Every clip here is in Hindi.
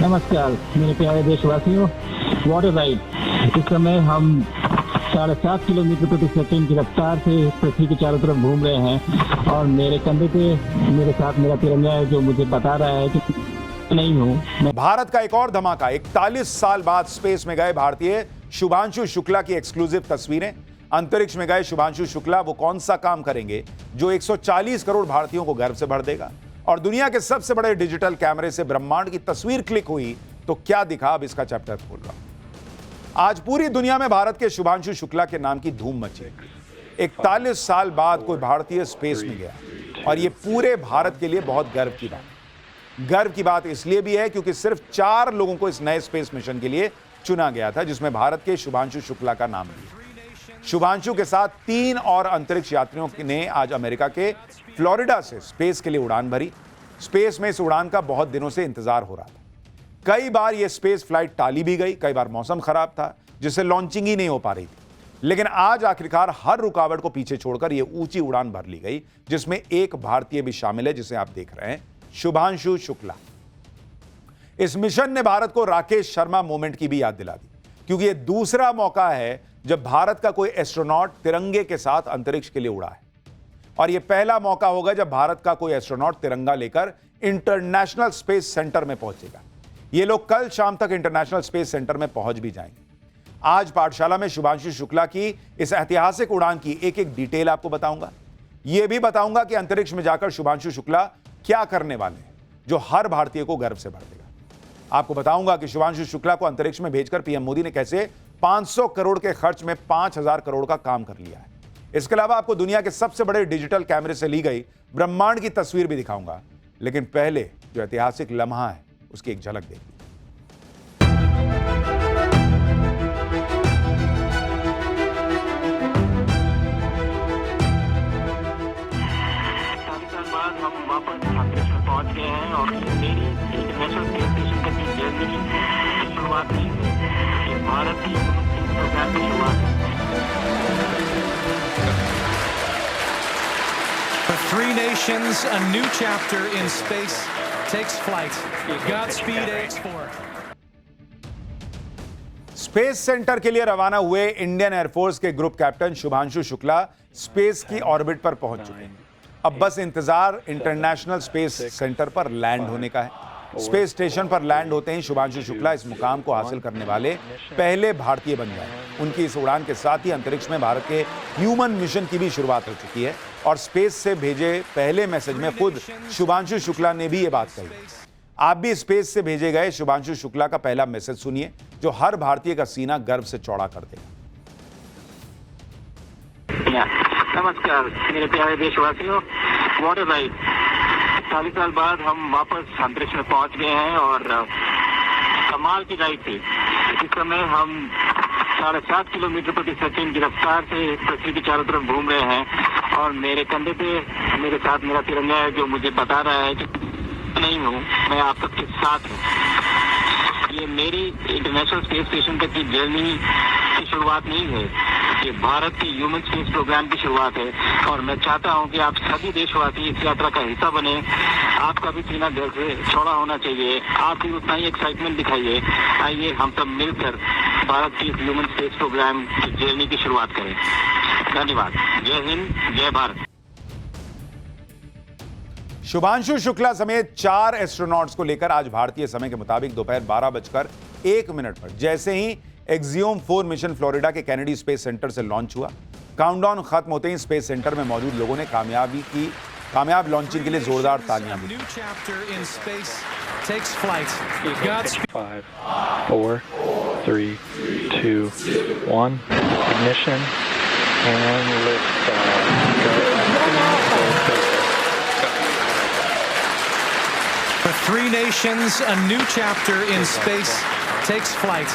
नमस्कार मेरे प्यारे देशवासियों। Water ride. इस समय हम 7.5 किलोमीटर प्रति सेकंड की रफ्तार से पृथ्वी के चारों तरफ घूम रहे हैं और मेरे कंधे पे मेरे साथ मेरा तिरंगा है जो मुझे बता रहा है कि नहीं हूँ। भारत का एक और धमाका। 41 साल बाद स्पेस में गए भारतीय शुभांशु शुक्ला की एक्सक्लूसिव तस्वीरें। अंतरिक्ष में गए शुभांशु शुक्ला वो कौन सा काम करेंगे जो 140 करोड़ भारतीयों को गर्व से भर देगा। और दुनिया के सबसे बड़े डिजिटल कैमरे से ब्रह्मांड की तस्वीर क्लिक हुई तो क्या दिखा, अब इसका चैप्टर खोल रहा हूं। आज पूरी दुनिया में भारत के शुभांशु शुक्ला के नाम की धूम मची। 41 साल बाद कोई भारतीय स्पेस में गया और ये पूरे भारत के लिए बहुत गर्व की बात। गर्व की बात इसलिए भी है क्योंकि सिर्फ 4 लोगों को इस नए स्पेस मिशन के लिए चुना गया था, जिसमें भारत के शुभांशु शुक्ला का नाम भी। शुभांशु के साथ 3 और अंतरिक्ष यात्रियों ने आज अमेरिका के फ्लोरिडा से स्पेस के लिए उड़ान भरी। स्पेस में इस उड़ान का बहुत दिनों से इंतजार हो रहा था। कई बार यह स्पेस फ्लाइट टाली भी गई, कई बार मौसम खराब था जिससे लॉन्चिंग ही नहीं हो पा रही थी। लेकिन आज आखिरकार हर रुकावट को पीछे छोड़कर यह ऊंची उड़ान भर ली गई, जिसमें एक भारतीय भी शामिल है जिसे आप देख रहे हैं, शुभांशु शुक्ला। इस मिशन ने भारत को राकेश शर्मा मोमेंट की भी याद दिला दी, क्योंकि यह दूसरा मौका है जब भारत का कोई एस्ट्रोनॉट तिरंगे के साथ अंतरिक्ष के लिए उड़ा है। और यह पहला मौका होगा जब भारत का कोई एस्ट्रोनॉट तिरंगा लेकर इंटरनेशनल स्पेस सेंटर में पहुंचेगा। ये लोग कल शाम तक इंटरनेशनल स्पेस सेंटर में पहुंच भी जाएंगे। आज पाठशाला में शुभांशु शुक्ला की इस ऐतिहासिक उड़ान की एक एक डिटेल आपको बताऊंगा। यह भी बताऊंगा कि अंतरिक्ष में जाकर शुभांशु शुक्ला क्या करने वाले हैं जो हर भारतीय को गर्व से भर देगा। आपको बताऊंगा कि शुभांशु शुक्ला को अंतरिक्ष में भेजकर पीएम मोदी ने कैसे 500 करोड़ के खर्च में 5000 करोड़ का काम कर लिया है। इसके अलावा आपको दुनिया के सबसे बड़े डिजिटल कैमरे से ली गई ब्रह्मांड की तस्वीर भी दिखाऊंगा। लेकिन पहले जो ऐतिहासिक लम्हा है उसकी एक झलक देखिए। हम वापस अंतरिक्ष में पहुंच गए हैं और मेरी इंटरनेशनल स्पेस स्टेशन तक की जर्नी की शुरुआत नहीं है। ये भारत की प्रोग्राम की शुरुआत है। For 3 nations, a new chapter in space takes flight. Godspeed AX4. Space centre के लिए रवाना हुए इंडियन एयरफोर्स के group captain Shubhanshu Shukla space की ऑर्बिट पर पहुंच चुके हैं। अब बस इंतजार इंटरनेशनल स्पेस सेंटर पर लैंड होने का है। स्पेस स्टेशन पर लैंड होते ही शुभांशु शुक्ला इस मुकाम को हासिल करने वाले पहले भारतीय बन गए। उनकी इस उड़ान के साथ ही अंतरिक्ष में भारत के ह्यूमन मिशन की भी शुरुआत हो चुकी है और स्पेस से भेजे पहले मैसेज में खुद शुभांशु शुक्ला ने भी ये बात कही। आप भी स्पेस से भेजे गए शुभांशु शुक्ला का पहला मैसेज सुनिए, जो हर भारतीय का सीना गर्व से चौड़ा कर देगा। नमस्कार मेरे प्यारे देशवासियों। Water ride. 40 साल बाद हम वापस अंतरिक्ष में पहुंच गए हैं और कमाल की राइड थी। इस समय हम 7.5 किलोमीटर प्रति सेकंड की रफ्तार से पृथ्वी के चारों तरफ घूम रहे हैं और मेरे कंधे पे मेरे साथ मेरा तिरंगा है जो मुझे बता रहा है कि नहीं हूँ, मैं आप सबके साथ हूँ। ये मेरी इंटरनेशनल स्पेस स्टेशन तक की जर्नी की शुरुआत नहीं है, ये भारत के ह्यूमन स्पेस प्रोग्राम की शुरुआत है और मैं चाहता हूं कि आप सभी देशवासी इस यात्रा का हिस्सा बने। आपका भी सीना दिल से चौड़ा होना चाहिए, आप भी उतना ही एक्साइटमेंट दिखाइए। आइए हम सब मिलकर भारत की इस ह्यूमन स्पेस प्रोग्राम की जर्नी की शुरुआत करें। धन्यवाद। जय हिंद, जय भारत। शुभांशु शुक्ला समेत 4 एस्ट्रोनॉट्स को लेकर आज भारतीय समय के मुताबिक दोपहर 12:01 पर जैसे ही एक्सियोम 4 मिशन फ्लोरिडा के कैनेडी स्पेस सेंटर से लॉन्च हुआ, काउंटडाउन खत्म होते ही स्पेस सेंटर में मौजूद लोगों ने कामयाब लॉन्चिंग के लिए जोरदार तालियां दी। 5, 4, 3, 2, 1. Ignition and lift. For 3 nations, a new chapter in space takes flight.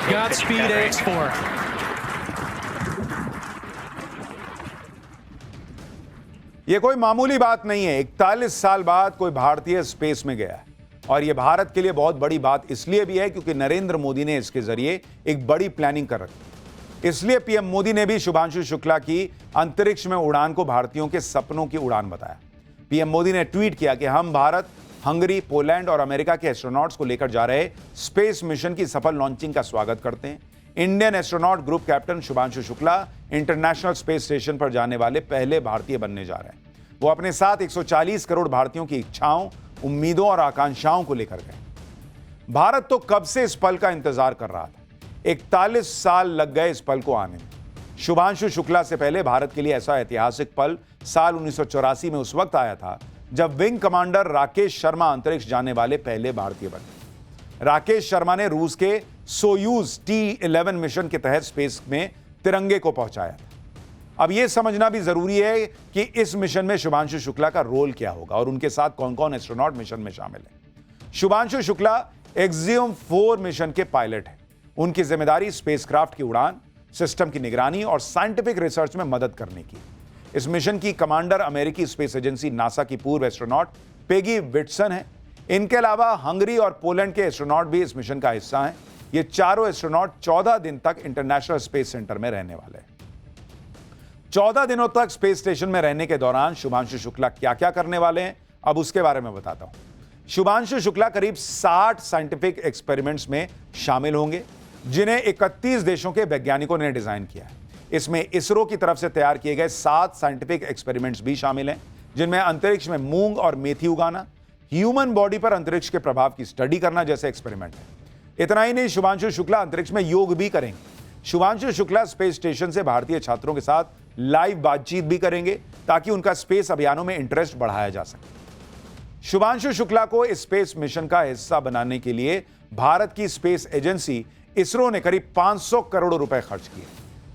Godspeed AX4. यह कोई मामूली बात नहीं है। 41 साल बाद कोई भारतीय स्पेस में गया है और यह भारत के लिए बहुत बड़ी बात इसलिए भी है क्योंकि नरेंद्र मोदी ने इसके जरिए एक बड़ी प्लानिंग कर रखी। इसलिए पीएम मोदी ने भी शुभांशु शुक्ला की अंतरिक्ष में उड़ान को भारतीयों के सपनों की उड़ान बताया। पीएम मोदी ने ट्वीट किया कि हम भारत हंगरी, पोलैंड और अमेरिका के एस्ट्रोनॉट्स को लेकर जा रहे स्पेस मिशन की सफल लॉन्चिंग का स्वागत करते हैं। Indian astronaut group captain Shubhanshu Shukla international space station पर जाने वाले पहले भारतीय बनने जा रहे हैं। वो अपने साथ 140 करोड़ भारतीयों की इच्छाओं, उम्मीदों और आकांक्षाओं को लेकर गए। भारत तो कब से इस पल का इंतजार कर रहा था। 41 साल लग गए इस पल को आने में। शुभांशु शुक्ला से पहले भारत के लिए ऐसा ऐतिहासिक पल साल 1984 में उस वक्त आया था जब विंग कमांडर राकेश शर्मा अंतरिक्ष जाने वाले पहले भारतीय बने। राकेश शर्मा ने रूस के सोयूज T-11 मिशन के तहत स्पेस में तिरंगे को पहुंचाया था। अब यह समझना भी जरूरी है कि इस मिशन में शुभांशु शुक्ला का रोल क्या होगा और उनके साथ कौन कौन एस्ट्रोनॉट मिशन में शामिल है। शुभांशु शुक्ला एक्सियम 4 मिशन के पायलट हैं। उनकी जिम्मेदारी स्पेसक्राफ्ट की उड़ान, सिस्टम की निगरानी और साइंटिफिक रिसर्च में मदद करने की। इस मिशन की कमांडर अमेरिकी स्पेस एजेंसी नासा की पूर्व एस्ट्रोनॉट पेगी विट्सन है। इनके अलावा हंगरी और पोलैंड के एस्ट्रोनॉट भी इस मिशन का हिस्सा हैं। ये चारों एस्ट्रोनॉट 14 दिन तक इंटरनेशनल स्पेस सेंटर में रहने वाले हैं। 14 दिनों तक स्पेस स्टेशन में रहने के दौरान शुभांशु शुक्ला क्या क्या करने वाले हैं, अब उसके बारे में बताता हूं। शुभांशु शुक्ला करीब 60 साइंटिफिक एक्सपेरिमेंट्स में शामिल होंगे, जिन्हें 31 देशों के वैज्ञानिकों ने डिजाइन किया है। इसमें इसरो की तरफ से तैयार किए गए 7 साइंटिफिक एक्सपेरिमेंट्स भी शामिल हैं, जिनमें अंतरिक्ष में मूंग और मेथी उगाना, ह्यूमन बॉडी पर अंतरिक्ष के प्रभाव की स्टडी करना जैसे एक्सपेरिमेंट है। इतना ही नहीं, शुभांशु शुक्ला अंतरिक्ष में योग भी करेंगे। शुभांशु शुक्ला स्पेस स्टेशन से भारतीय छात्रों के साथ लाइव बातचीत भी करेंगे ताकि उनका स्पेस अभियानों में इंटरेस्ट बढ़ाया जा सके। शुभांशु शुक्ला को इस स्पेस मिशन का हिस्सा बनाने के लिए भारत की स्पेस एजेंसी इसरो ने करीब 500 करोड़ रुपए खर्च किए।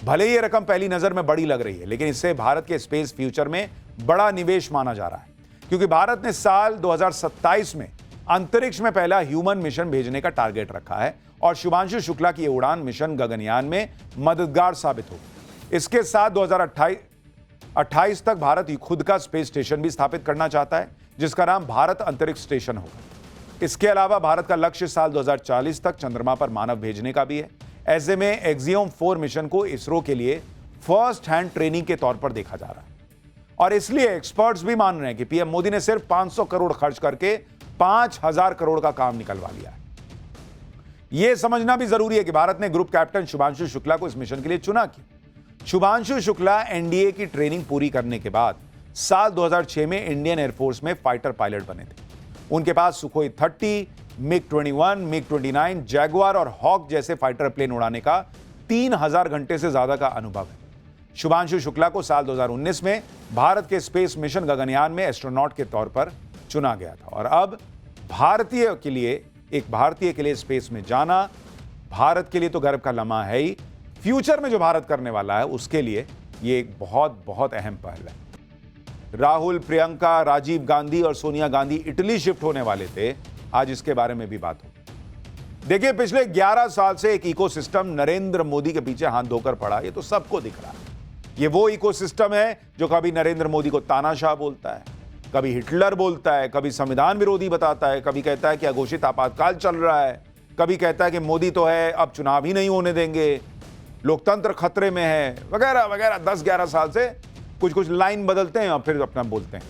भले ही यह रकम पहली नजर में बड़ी लग रही है, लेकिन इससे भारत के स्पेस फ्यूचर में बड़ा निवेश माना जा रहा है, क्योंकि भारत ने साल 2027 में अंतरिक्ष में पहला ह्यूमन मिशन भेजने का टारगेट रखा है और शुभांशु शुक्ला की उड़ान मिशन गगनयान में मददगार साबित होगी। इसके साथ 2028 तक भारत खुद का स्पेस स्टेशन भी स्थापित करना चाहता है, जिसका नाम भारत अंतरिक्ष स्टेशन होगा। इसके अलावा भारत का लक्ष्य साल 2040 तक चंद्रमा पर मानव भेजने का भी है। ऐसे में एक्सियम 4 मिशन को इसरो के लिए फर्स्ट हैंड ट्रेनिंग के तौर पर देखा जा रहा है और इसलिए एक्सपर्ट्स भी मान रहे हैं कि पीएम मोदी ने सिर्फ 500 करोड़ खर्च करके 5000 करोड़ का काम निकलवा लिया है। यह समझना भी जरूरी है कि भारत ने ग्रुप कैप्टन शुभांशु शुक्ला को इस मिशन के लिए चुना क्यों। शुभांशु शुक्ला एनडीए की ट्रेनिंग पूरी करने के बाद साल 2006 में इंडियन एयरफोर्स में फाइटर पायलट बने थे। उनके पास सुखोई 30, मिग-21, मिग-29, जैगुआर और हॉक जैसे फाइटर प्लेन उड़ाने का 3000 घंटे से ज्यादा का अनुभव है। शुभांशु शुक्ला को साल 2019 में भारत के स्पेस मिशन गगनयान में एस्ट्रोनॉट के तौर पर चुना गया था और अब एक भारतीय के लिए स्पेस में जाना भारत के लिए तो गर्व का लम्हा है ही, फ्यूचर में जो भारत करने वाला है उसके लिए यह एक बहुत बहुत अहम पहल है। राहुल, प्रियंका, राजीव गांधी और सोनिया गांधी इटली शिफ्ट होने वाले थे, आज इसके बारे में भी बात हो। देखिए, पिछले 11 साल से एक इकोसिस्टम नरेंद्र मोदी के पीछे हाथ धोकर पड़ा, ये तो सबको दिख रहा है। ये वो इकोसिस्टम है जो कभी नरेंद्र मोदी को तानाशाह बोलता है, कभी हिटलर बोलता है, कभी संविधान विरोधी बताता है, कभी कहता है कि अघोषित आपातकाल चल रहा है, कभी कहता है कि मोदी तो है, अब चुनाव ही नहीं होने देंगे, लोकतंत्र खतरे में है, वगैरह वगैरह। 10-11 साल से कुछ लाइन बदलते हैं और फिर अपना बोलते हैं।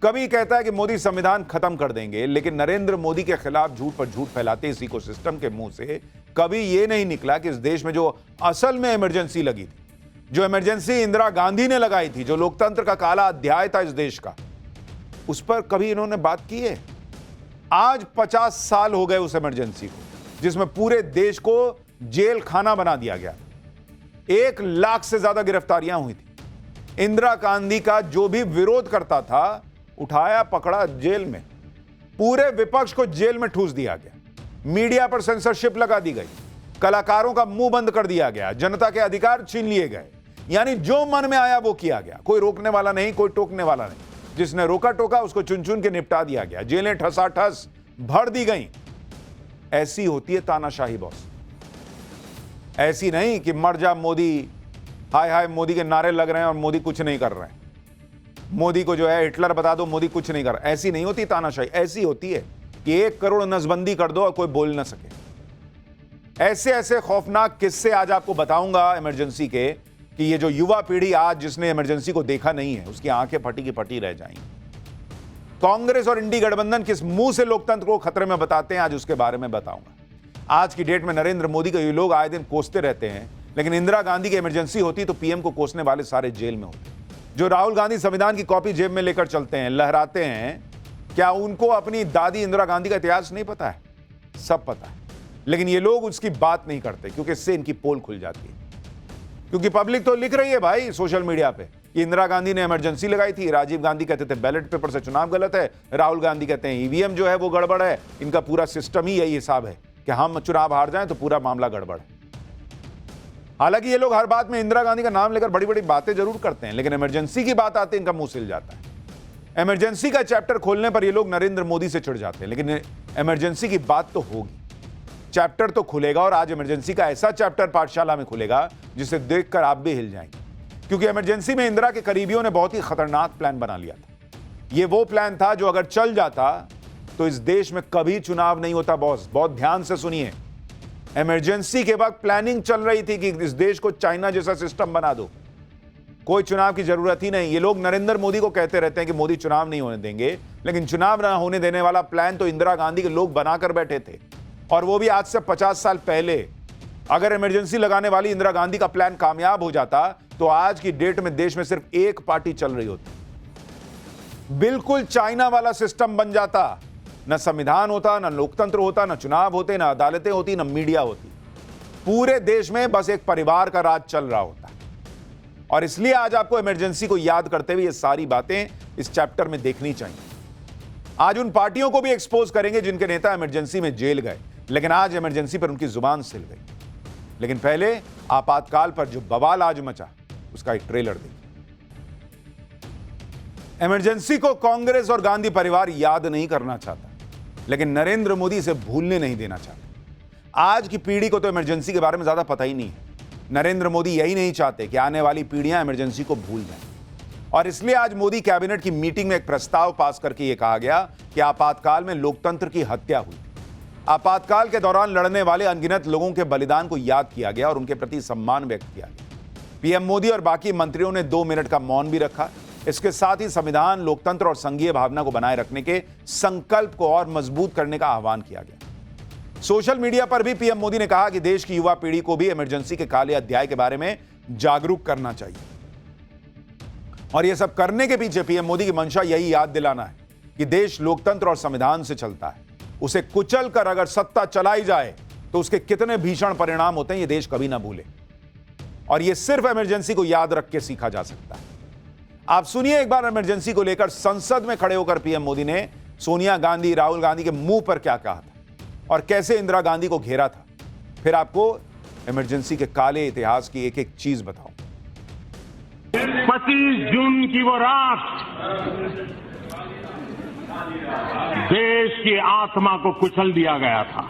कभी कहता है कि मोदी संविधान खत्म कर देंगे, लेकिन नरेंद्र मोदी के खिलाफ झूठ पर झूठ फैलाते इस इकोसिस्टम के मुंह से कभी यह नहीं निकला कि इस देश में जो असल में इमरजेंसी लगी थी, जो इमरजेंसी इंदिरा गांधी ने लगाई थी, जो लोकतंत्र का काला अध्याय था इस देश का, उस पर कभी इन्होंने बात की है। आज 50 साल हो गए उस इमरजेंसी को, जिसमें पूरे देश को जेल खाना बना दिया गया। 1 लाख से ज्यादा गिरफ्तारियां हुई थी। इंदिरा गांधी का जो भी विरोध करता था, उठाया, पकड़ा, जेल में। पूरे विपक्ष को जेल में ठूस दिया गया। मीडिया पर सेंसरशिप लगा दी गई, कलाकारों का मुंह बंद कर दिया गया, जनता के अधिकार छीन लिए गए। यानी जो मन में आया वो किया गया, कोई रोकने वाला नहीं, कोई टोकने वाला नहीं। जिसने रोका टोका उसको चुन चुन के निपटा दिया गया, जेलें ठसाठस भर दी गई। ऐसी होती है तानाशाही बॉस। ऐसी नहीं कि मर जा मोदी, हाय हाय मोदी के नारे लग रहे हैं और मोदी कुछ नहीं कर रहे हैं, मोदी को जो है हिटलर बता दो, मोदी कुछ नहीं कर रहा। ऐसी नहीं होती तानाशाही। ऐसी होती है कि 1 करोड़ नसबंदी कर दो और कोई बोल ना सके। ऐसे ऐसे खौफनाक किस्से आज आपको बताऊंगा इमरजेंसी के, कि ये जो युवा पीढ़ी आज जिसने इमरजेंसी को देखा नहीं है, उसकी आंखें फटी की फटी रह जाएंगी। कांग्रेस और इंडी गठबंधन किस मुंह से लोकतंत्र को खतरे में बताते हैं, आज उसके बारे में बताऊंगा। आज की डेट में नरेंद्र मोदी को ये लोग आए दिन कोसते रहते हैं, लेकिन इंदिरा गांधी की इमरजेंसी होती तो पीएम को कोसने वाले सारे जेल में होते। जो राहुल गांधी संविधान की कॉपी जेब में लेकर चलते हैं, लहराते हैं, क्या उनको अपनी दादी इंदिरा गांधी का इतिहास नहीं पता है? सब पता है, लेकिन ये लोग उसकी बात नहीं करते क्योंकि इससे इनकी पोल खुल जाती है। क्योंकि पब्लिक तो लिख रही है भाई सोशल मीडिया पे कि इंदिरा गांधी ने इमरजेंसी लगाई थी, राजीव गांधी कहते थे बैलेट पेपर से चुनाव गलत है, राहुल गांधी कहते हैं ईवीएम जो है वो गड़बड़ है। इनका पूरा सिस्टम ही यही हिसाब है कि हम चुनाव हार जाएं तो पूरा मामला गड़बड़ है। हालांकि ये लोग हर बात में इंदिरा गांधी का नाम लेकर बड़ी बड़ी बातें जरूर करते हैं, लेकिन इमरजेंसी की बात आती है इनका मुंह सिल जाता है। इमरजेंसी का चैप्टर खोलने पर ये लोग नरेंद्र मोदी से चिढ़ जाते हैं, लेकिन इमरजेंसी की बात तो होगी, चैप्टर तो खुलेगा। और आज इमरजेंसी का ऐसा चैप्टर पाठशाला में खुलेगा जिसे देखकर आप भी हिल जाएंगे, क्योंकि इमरजेंसी में इंदिरा के करीबियों ने बहुत ही खतरनाक प्लान बना लिया था। यह वो प्लान था जो अगर चल जाता तो इस देश में कभी चुनाव नहीं होता। बॉस, बहुत ध्यान से सुनिए। इमरजेंसी के वक्त प्लानिंग चल रही थी कि इस देश को चाइना जैसा सिस्टम बना दो, कोई चुनाव की जरूरत ही नहीं। ये लोग नरेंद्र मोदी को कहते रहते हैं कि मोदी चुनाव नहीं होने देंगे, लेकिन चुनाव ना होने देने वाला प्लान तो इंदिरा गांधी के लोग बनाकर बैठे थे, और वो भी आज से 50 साल पहले। अगर इमरजेंसी लगाने वाली इंदिरा गांधी का प्लान कामयाब हो जाता तो आज की डेट में देश में सिर्फ एक पार्टी चल रही होती, बिल्कुल चाइना वाला सिस्टम बन जाता। न संविधान होता, न लोकतंत्र होता, न चुनाव होते, न अदालतें होती, न मीडिया होती। पूरे देश में बस एक परिवार का राज चल रहा होता। और इसलिए आज आपको इमरजेंसी को याद करते हुए ये सारी बातें इस चैप्टर में देखनी चाहिए। आज उन पार्टियों को भी एक्सपोज करेंगे जिनके नेता इमरजेंसी में जेल गए, लेकिन आज इमरजेंसी पर उनकी जुबान सिल गई। लेकिन पहले आपातकाल पर जो बवाल आज मचा उसका एक ट्रेलर देखिए। इमरजेंसी को कांग्रेस और गांधी परिवार याद नहीं करना चाहता, लेकिन नरेंद्र मोदी इसे भूलने नहीं देना चाहता। आज की पीढ़ी को तो इमरजेंसी के बारे में ज्यादा पता ही नहीं है। नरेंद्र मोदी यही नहीं चाहते कि आने वाली पीढ़ियां इमरजेंसी को भूल जाएं, और इसलिए आज मोदी कैबिनेट की मीटिंग में एक प्रस्ताव पास करके यह कहा गया कि आपातकाल में लोकतंत्र की हत्या हुई। आपातकाल के दौरान लड़ने वाले अनगिनत लोगों के बलिदान को याद किया गया और उनके प्रति सम्मान व्यक्त किया गया। पीएम मोदी और बाकी मंत्रियों ने 2 मिनट का मौन भी रखा। इसके साथ ही संविधान, लोकतंत्र और संघीय भावना को बनाए रखने के संकल्प को और मजबूत करने का आह्वान किया गया। सोशल मीडिया पर भी पीएम मोदी ने कहा कि देश की युवा पीढ़ी को भी इमरजेंसी के काले अध्याय के बारे में जागरूक करना चाहिए, और यह सब करने के पीछे पीएम मोदी की मंशा यही याद दिलाना है कि देश लोकतंत्र और संविधान से चलता है। उसे कुचल कर अगर सत्ता चलाई जाए तो उसके कितने भीषण परिणाम होते हैं ये देश कभी ना भूले, और यह सिर्फ इमरजेंसी को याद रख के सीखा जा सकता है। आप सुनिए एक बार इमरजेंसी को लेकर संसद में खड़े होकर पीएम मोदी ने सोनिया गांधी, राहुल गांधी के मुंह पर क्या कहा था और कैसे इंदिरा गांधी को घेरा था। फिर आपको इमरजेंसी के काले इतिहास की एक एक चीज बताऊं। 25 जून की वो रात देश की आत्मा को कुचल दिया गया था।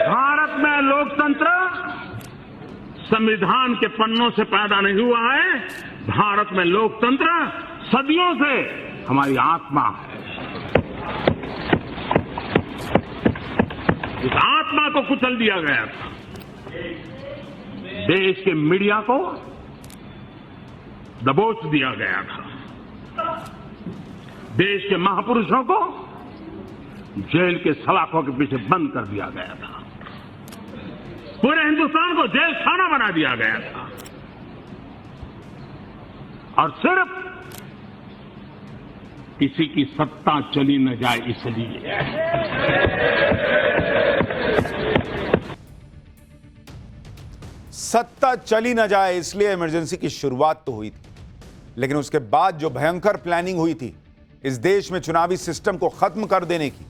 भारत में लोकतंत्र संविधान के पन्नों से पैदा नहीं हुआ है। भारत में लोकतंत्र सदियों से हमारी आत्मा है। इस आत्मा को कुचल दिया गया था। देश के मीडिया को दबोच दिया गया था। देश के महापुरुषों को जेल के सलाखों के पीछे बंद कर दिया गया था। पूरे हिंदुस्तान को जेल खाना बना दिया गया था, और सिर्फ किसी की सत्ता चली न जाए इसलिए। सत्ता चली न जाए इसलिए इमरजेंसी की शुरुआत तो हुई थी, लेकिन उसके बाद जो भयंकर प्लानिंग हुई थी इस देश में चुनावी सिस्टम को खत्म कर देने की,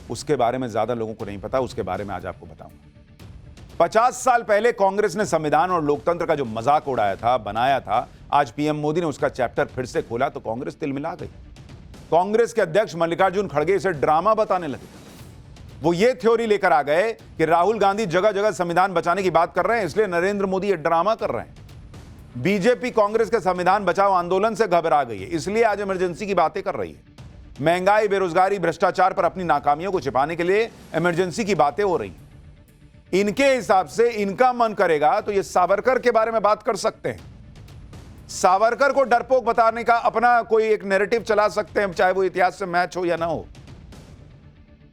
उसके बारे में ज्यादा लोगों को नहीं पता। उसके बारे में आज आपको बताऊंगा। 50 साल पहले कांग्रेस ने संविधान और लोकतंत्र का जो मजाक उड़ाया था, बनाया था, आज पीएम मोदी ने उसका चैप्टर फिर से खोला तो कांग्रेस तिलमिला गई। कांग्रेस के अध्यक्ष मल्लिकार्जुन खड़गे इसे ड्रामा बताने लगे। वो ये थ्योरी लेकर आ गए कि राहुल गांधी जगह जगह संविधान बचाने की बात कर रहे हैं, इसलिए नरेंद्र मोदी ये ड्रामा कर रहे हैं। बीजेपी कांग्रेस के संविधान बचाओ आंदोलन से घबरा गई है, इसलिए आज इमरजेंसी की बातें कर रही है। महंगाई, बेरोजगारी, भ्रष्टाचार पर अपनी नाकामियों को छिपाने के लिए इमरजेंसी की बातें हो रही हैं। इनके हिसाब से इनका मन करेगा तो ये सावरकर के बारे में बात कर सकते हैं, सावरकर को डरपोक बताने का अपना कोई एक नैरेटिव चला सकते हैं, चाहे वो इतिहास से मैच हो या ना हो।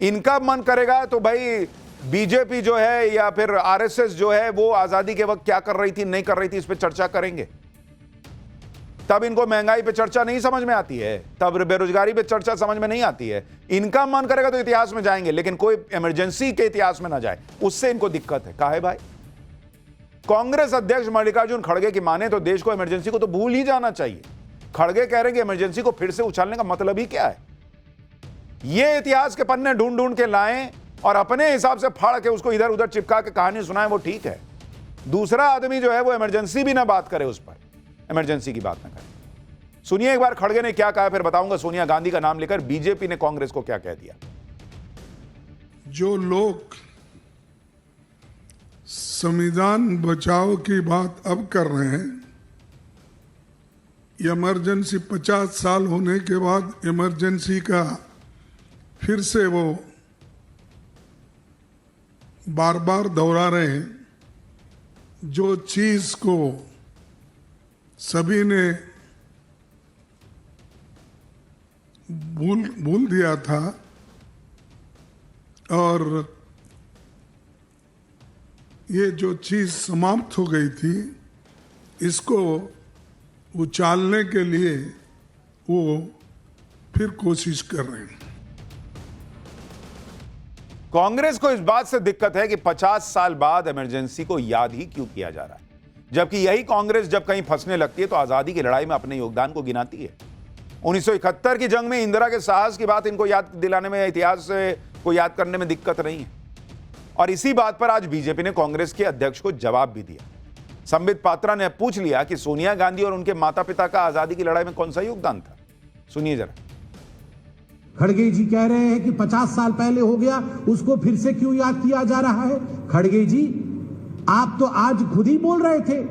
इनका मन करेगा तो भाई बीजेपी जो है या फिर आरएसएस जो है वो आजादी के वक्त क्या कर रही थी, नहीं कर रही थी, इस पे चर्चा करेंगे। तब इनको महंगाई पे चर्चा नहीं समझ में आती है, तब बेरोजगारी पे चर्चा समझ में नहीं आती है। इनका मन करेगा तो इतिहास में जाएंगे, लेकिन कोई इमरजेंसी के इतिहास में ना जाए, उससे इनको दिक्कत है। काहे भाई? कांग्रेस अध्यक्ष मल्लिकार्जुन खड़गे की माने तो देश को इमरजेंसी को तो भूल ही जाना चाहिए। खड़गे कह रहे हैं कि इमरजेंसी को फिर से उछालने का मतलब ही क्या है? ये इतिहास के पन्ने ढूंढ ढूंढ के लाएं और अपने हिसाब से फाड़ के उसको इधर उधर चिपका के कहानी सुनाएं, वो ठीक है। दूसरा आदमी जो है वो इमरजेंसी भी ना बात करे, उस पर इमरजेंसी की बात ना करे। सुनिए एक बार खड़गे ने क्या कहा, फिर बताऊंगा सोनिया गांधी का नाम लेकर बीजेपी ने कांग्रेस को क्या कह दिया। जो लोग संविधान बचाओ की बात अब कर रहे हैं, इमरजेंसी 50 साल होने के बाद इमरजेंसी का फिर से वो बार बार दोहरा रहे हैं। जो चीज को सभी ने भूल दिया था और ये जो चीज समाप्त हो गई थी, इसको उछालने के लिए वो फिर कोशिश कर रहे हैं। कांग्रेस को इस बात से दिक्कत है कि 50 साल बाद इमरजेंसी को याद ही क्यों किया जा रहा है, जबकि यही कांग्रेस जब कहीं फंसने लगती है तो आजादी की लड़ाई में अपने योगदान को गिनाती है। 1971 की जंग में इंदिरा के साहस की बात इनको याद दिलाने में, इतिहास को याद करने में दिक्कत नहीं है। और इसी बात पर आज बीजेपी ने कांग्रेस के अध्यक्ष को जवाब भी दिया। संबित पात्रा ने पूछ लिया कि सोनिया गांधी और उनके माता पिता का आजादी की लड़ाई में कौन सा योगदान था। सुनिए जरा। खड़गे जी कह रहे हैं कि 50 साल पहले हो गया, उसको फिर से क्यों याद किया जा रहा है? खड़गे जी, आप तो आज खुद ही बोल रहे थे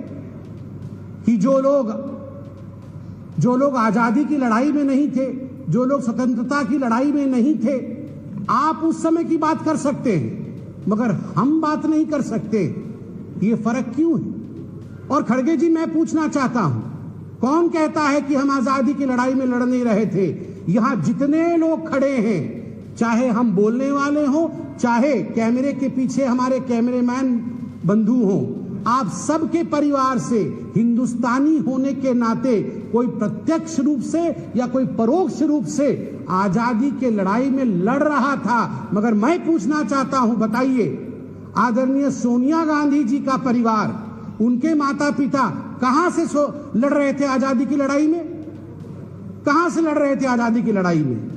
कि जो लोग आजादी की लड़ाई में नहीं थे, जो लोग स्वतंत्रता की लड़ाई में नहीं थे, आप उस समय की बात कर सकते हैं मगर हम बात नहीं कर सकते। ये फर्क क्यों है? और खड़गे जी, मैं पूछना चाहता हूं, कौन कहता है कि हम आजादी की लड़ाई में लड़ नहीं रहे थे? यहां जितने लोग खड़े हैं, चाहे हम बोलने वाले हों, चाहे कैमरे के पीछे हमारे कैमरेमैन बंधु हों, आप सबके परिवार से हिंदुस्तानी होने के नाते कोई प्रत्यक्ष रूप से या कोई परोक्ष रूप से आजादी के लड़ाई में लड़ रहा था। मगर मैं पूछना चाहता हूं, बताइए, आदरणीय सोनिया गांधी जी का परिवार, उनके माता पिता कहां से लड़ रहे थे आजादी की लड़ाई में? कहां से लड़ रहे थे आजादी की लड़ाई में?